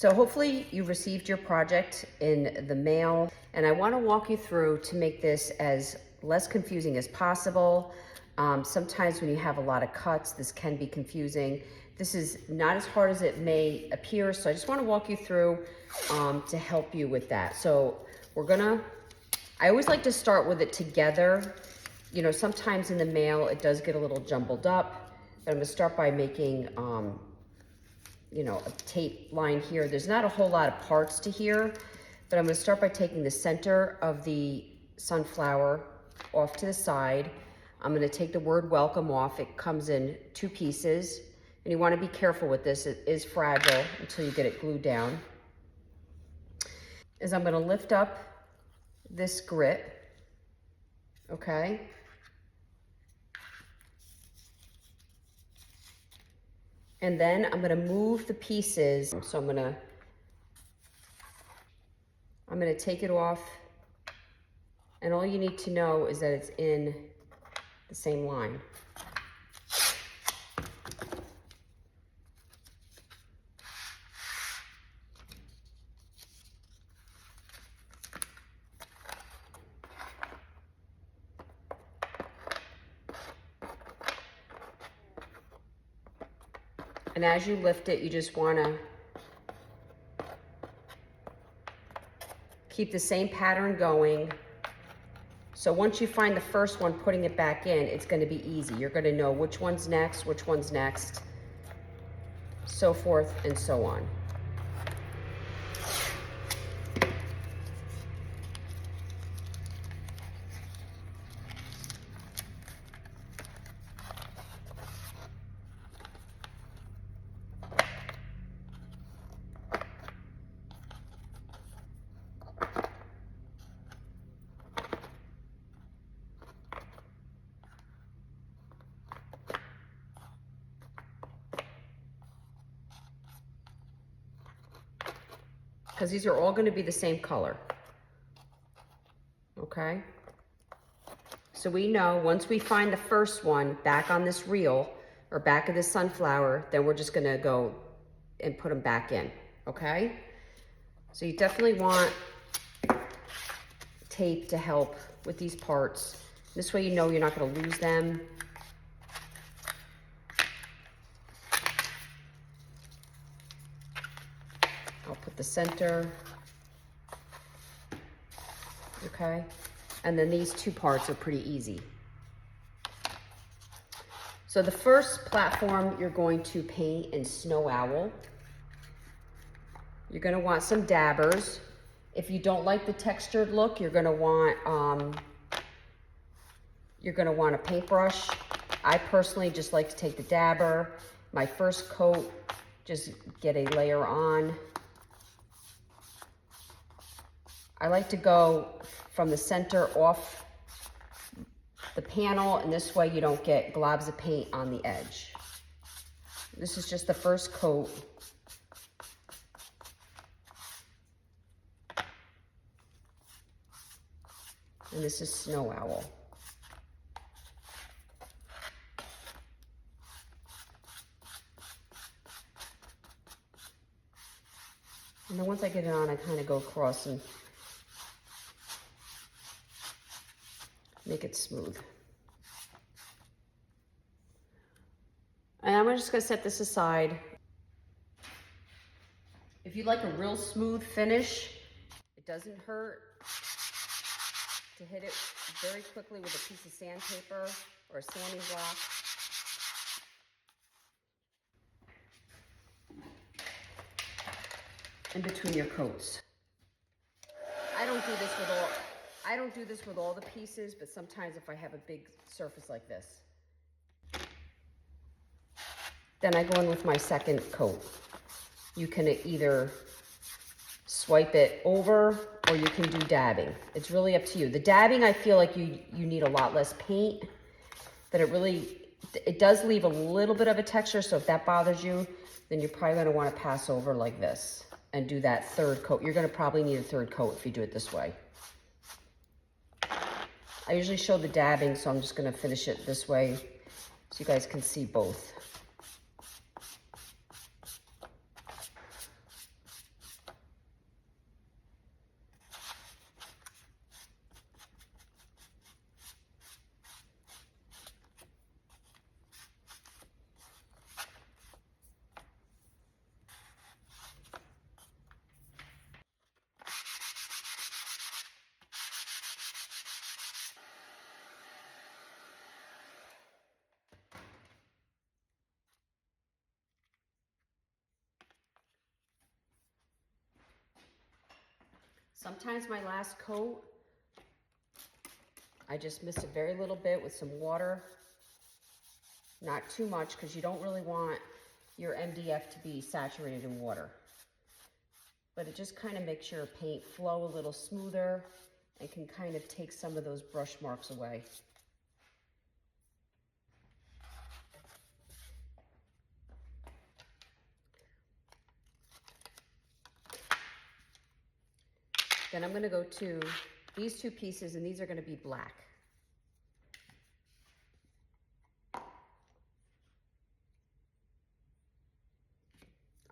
So hopefully you received your project in the mail, and I want to walk you through to make this as less confusing as possible. Sometimes when you have a lot of cuts, this can be confusing. This is not as hard as it may appear, so I just want to walk you through to help you with that. So I always like to start with it together. You know, sometimes in the mail it does get a little jumbled up, but I'm going to start by making you know, a tape line here. There's not a whole lot of parts to here, but I'm going to start by taking the center of the sunflower off to the side. I'm going to take the word welcome off. It comes in 2 pieces, and you want to be careful with this. It is fragile until you get it glued down. I'm going to lift up this grit, okay? And then I'm going to move the pieces. So I'm going to take it off, and all you need to know is that it's in the same line. And as you lift it, you just want to keep the same pattern going. So once you find the first one, putting it back in, it's going to be easy. You're going to know which one's next, so forth and so on. Because these are all going to be the same color. Okay? So we know once we find the first one back on this reel or back of this sunflower, then we're just going to go and put them back in. Okay? So you definitely want tape to help with these parts. This way you know you're not going to lose them. I'll put the center, okay? And then these 2 parts are pretty easy. So the first platform you're going to paint in Snow Owl. You're gonna want some dabbers. If you don't like the textured look, you're gonna want a paintbrush. I personally just like to take the dabber. My first coat, just get a layer on. I like to go from the center off the panel, and this way you don't get globs of paint on the edge. This is just the first coat. And this is Snow Owl. And then once I get it on, I kind of go across and make it smooth. And I'm just gonna set this aside. If you like a real smooth finish, it doesn't hurt to hit it very quickly with a piece of sandpaper or a sanding block. In between your coats. I don't do this with all the pieces, but sometimes if I have a big surface like this, then I go in with my second coat. You can either swipe it over or you can do dabbing. It's really up to you. The dabbing, I feel like you need a lot less paint, that it does leave a little bit of a texture, so if that bothers you, then you're probably gonna wanna pass over like this and do that third coat. You're gonna probably need a third coat if you do it this way. I usually show the dabbing, so I'm just gonna finish it this way so you guys can see both. Sometimes my last coat, I just missed a very little bit with some water. Not too much, because you don't really want your MDF to be saturated in water. But it just kind of makes your paint flow a little smoother and can kind of take some of those brush marks away. Then I'm going to go to these two pieces, and these are going to be black.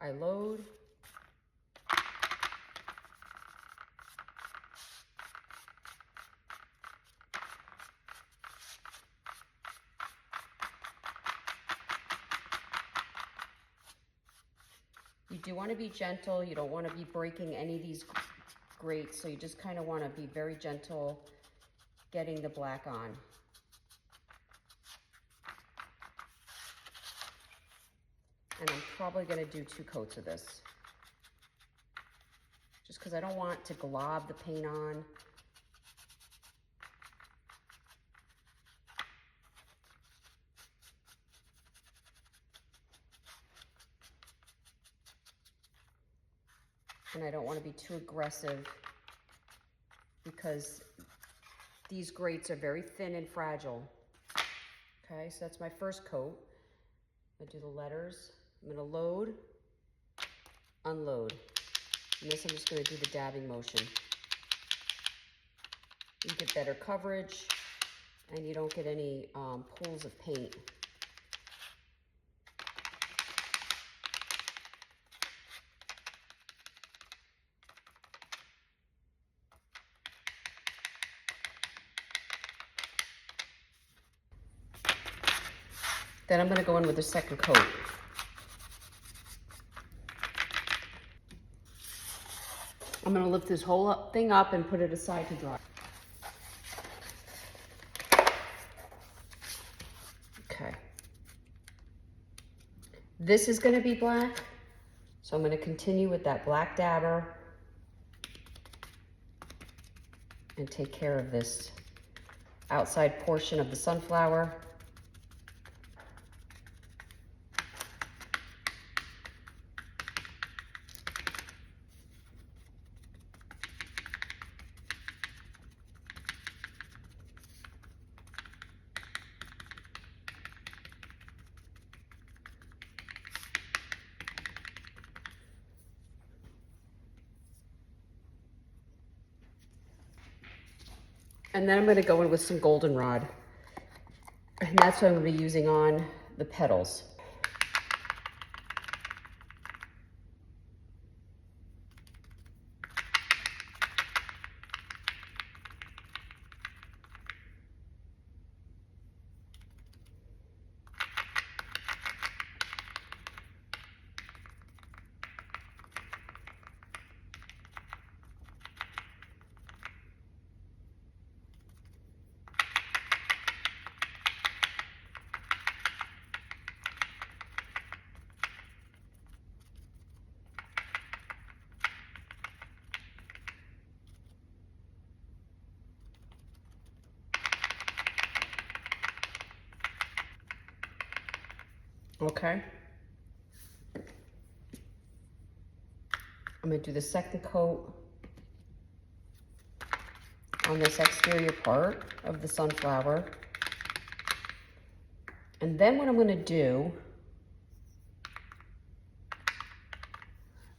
I load. You do want to be gentle. You don't want to be breaking any of these grates, so you just kind of want to be very gentle getting the black on. And I'm probably going to do 2 coats of this, just because I don't want to glob the paint on. And I don't want to be too aggressive, because these grates are very thin and fragile. Okay, so that's my first coat. I do the letters. I'm going to load, unload. And this I'm just going to do the dabbing motion. You get better coverage, and you don't get any pools of paint. Then I'm going to go in with the second coat. I'm going to lift this whole thing up and put it aside to dry. Okay. This is going to be black, so I'm going to continue with that black dabber and take care of this outside portion of the sunflower. And then I'm going to go in with some goldenrod. And that's what I'm going to be using on the petals. Okay. I'm going to do the second coat on this exterior part of the sunflower. And then what I'm going to do,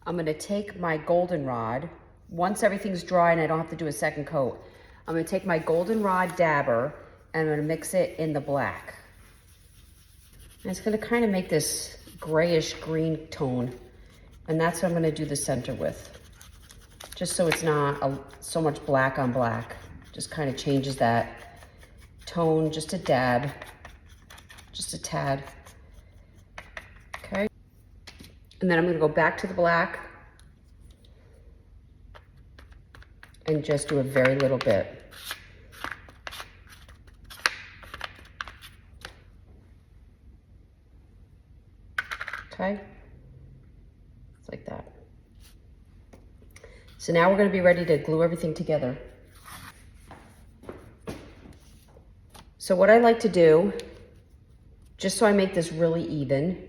I'm going to take my goldenrod, once everything's dry and I don't have to do a second coat, I'm going to take my goldenrod dabber and I'm going to mix it in the black. And it's going to kind of make this grayish green tone. And that's what I'm going to do the center with. Just so it's not so much black on black. Just kind of changes that tone just a dab, just a tad. Okay. And then I'm going to go back to the black and just do a very little bit. Okay. Like that. So now we're going to be ready to glue everything together. So what I like to do, just so I make this really even,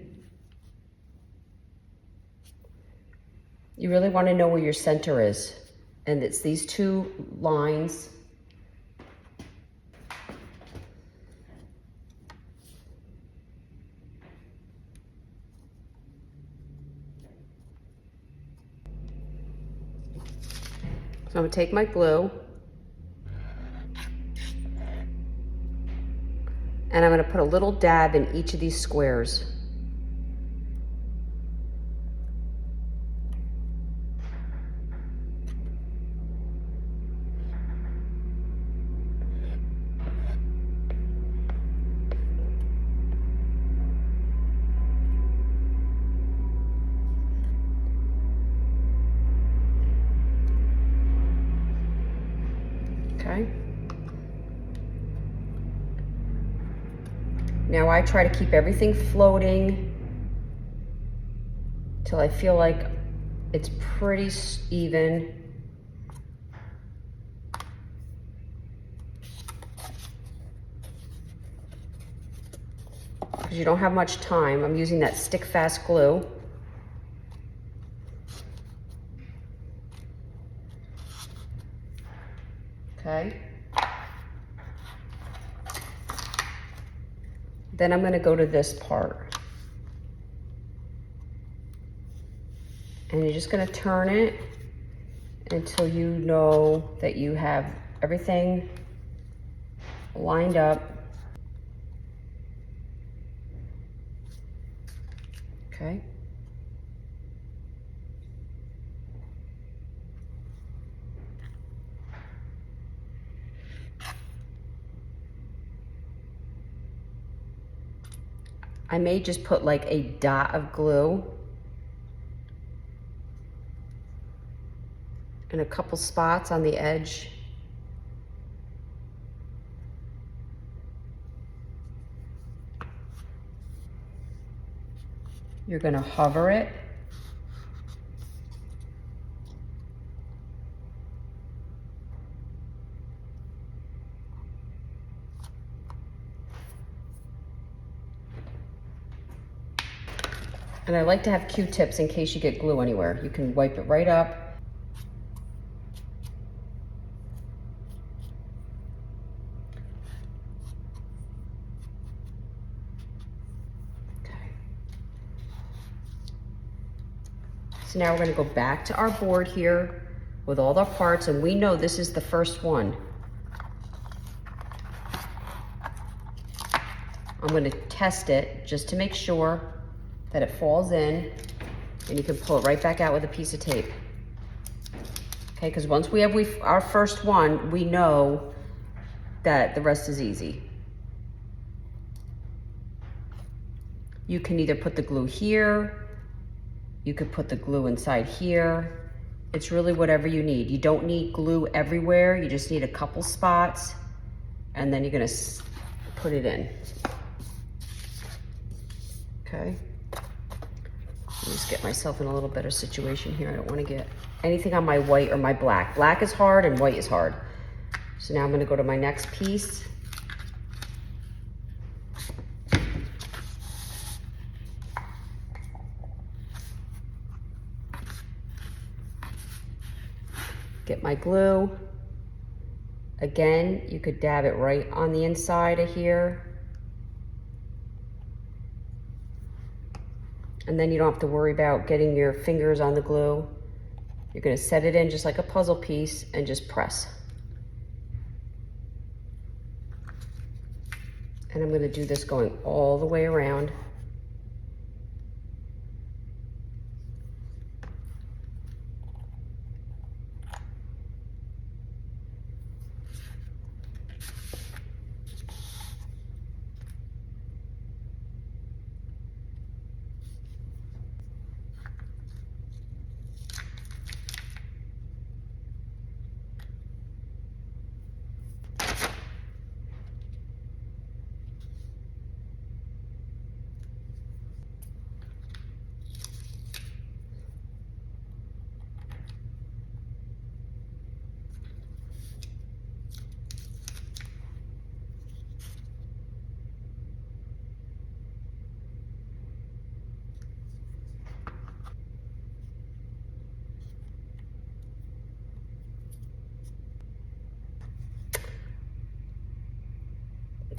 you really want to know where your center is. And it's these two lines. So I'm going to take my glue and I'm going to put a little dab in each of these squares. Okay. Now I try to keep everything floating till I feel like it's pretty even. Because you don't have much time. I'm using that stick fast glue. Okay. Then I'm going to go to this part. And you're just going to turn it until you know that you have everything lined up. Okay. I may just put like a dot of glue in a couple spots on the edge. You're going to hover it. And I like to have Q-tips in case you get glue anywhere. You can wipe it right up. So now we're going to go back to our board here with all the parts, and we know this is the first one. I'm going to test it just to make sure that it falls in, and you can pull it right back out with a piece of tape. Okay, because once we have our first one, we know that the rest is easy. You can either put the glue here, you could put the glue inside here. It's really whatever you need. You don't need glue everywhere. You just need a couple spots, and then you're gonna put it in. Okay. Let me just get myself in a little better situation here. I don't want to get anything on my white or my black. Black is hard and white is hard. So now I'm going to go to my next piece. Get my glue. Again, you could dab it right on the inside of here. And then you don't have to worry about getting your fingers on the glue. You're going to set it in just like a puzzle piece and just press. And I'm going to do this going all the way around.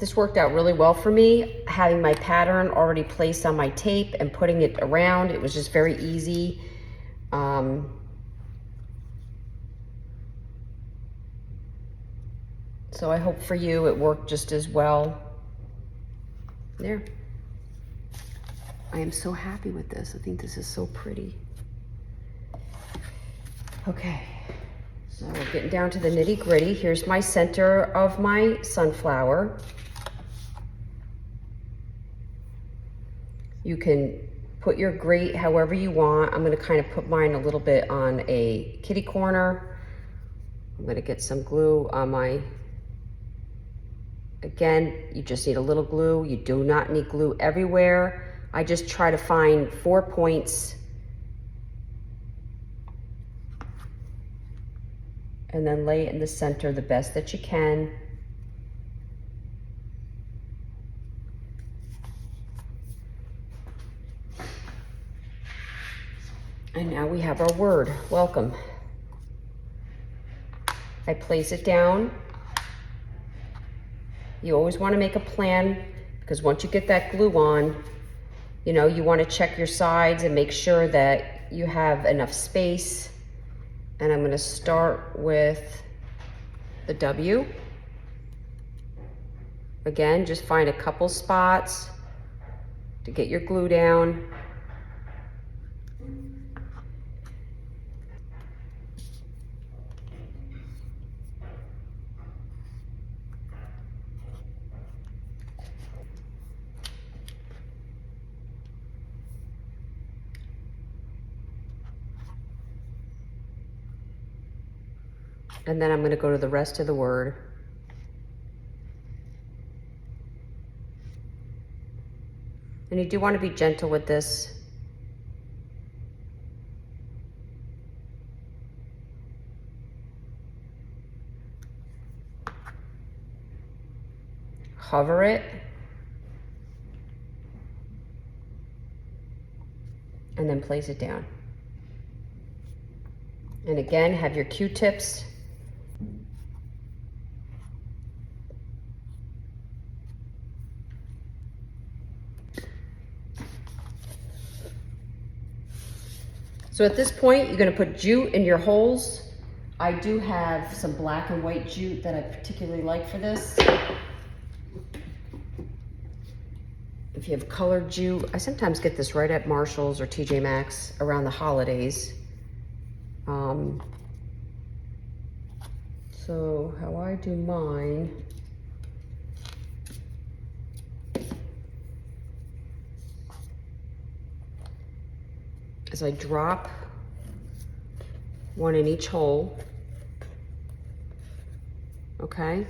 This worked out really well for me, having my pattern already placed on my tape and putting it around. It was just very easy. So I hope for you it worked just as well. There. I am so happy with this. I think this is so pretty. Okay, so we're getting down to the nitty gritty. Here's my center of my sunflower. You can put your grate however you want. I'm gonna kind of put mine a little bit on a kitty corner. I'm gonna get some glue on my, again, you just need a little glue. You do not need glue everywhere. I just try to find 4 points and then lay it in the center the best that you can. And now we have our word, welcome. I place it down. You always want to make a plan, because once you get that glue on, you know, you want to check your sides and make sure that you have enough space. And I'm going to start with the W. Again, just find a couple spots to get your glue down. And then I'm going to go to the rest of the word. And you do want to be gentle with this. Hover it. And then place it down. And again, have your Q-tips. So at this point, you're going to put jute in your holes. I do have some black and white jute that I particularly like for this. If you have colored jute, I sometimes get this right at Marshall's or TJ Maxx around the holidays. So how I do mine, is I drop one in each hole, okay?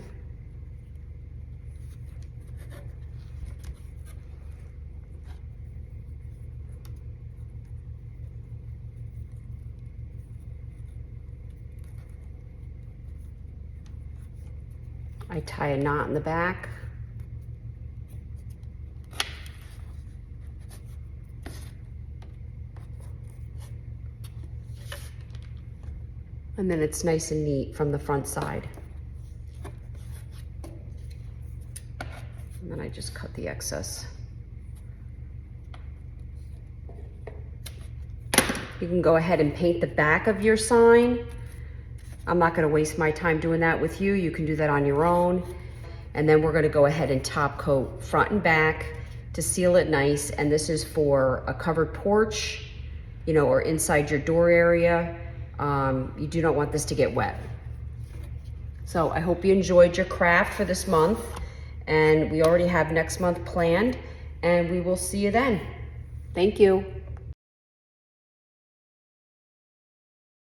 I tie a knot in the back. And then it's nice and neat from the front side. And then I just cut the excess. You can go ahead and paint the back of your sign. I'm not gonna waste my time doing that with you. You can do that on your own. And then we're gonna go ahead and top coat front and back to seal it nice. And this is for a covered porch, you know, or inside your door area. You do not want this to get wet. So I hope you enjoyed your craft for this month. And we already have next month planned. And we will see you then. Thank you.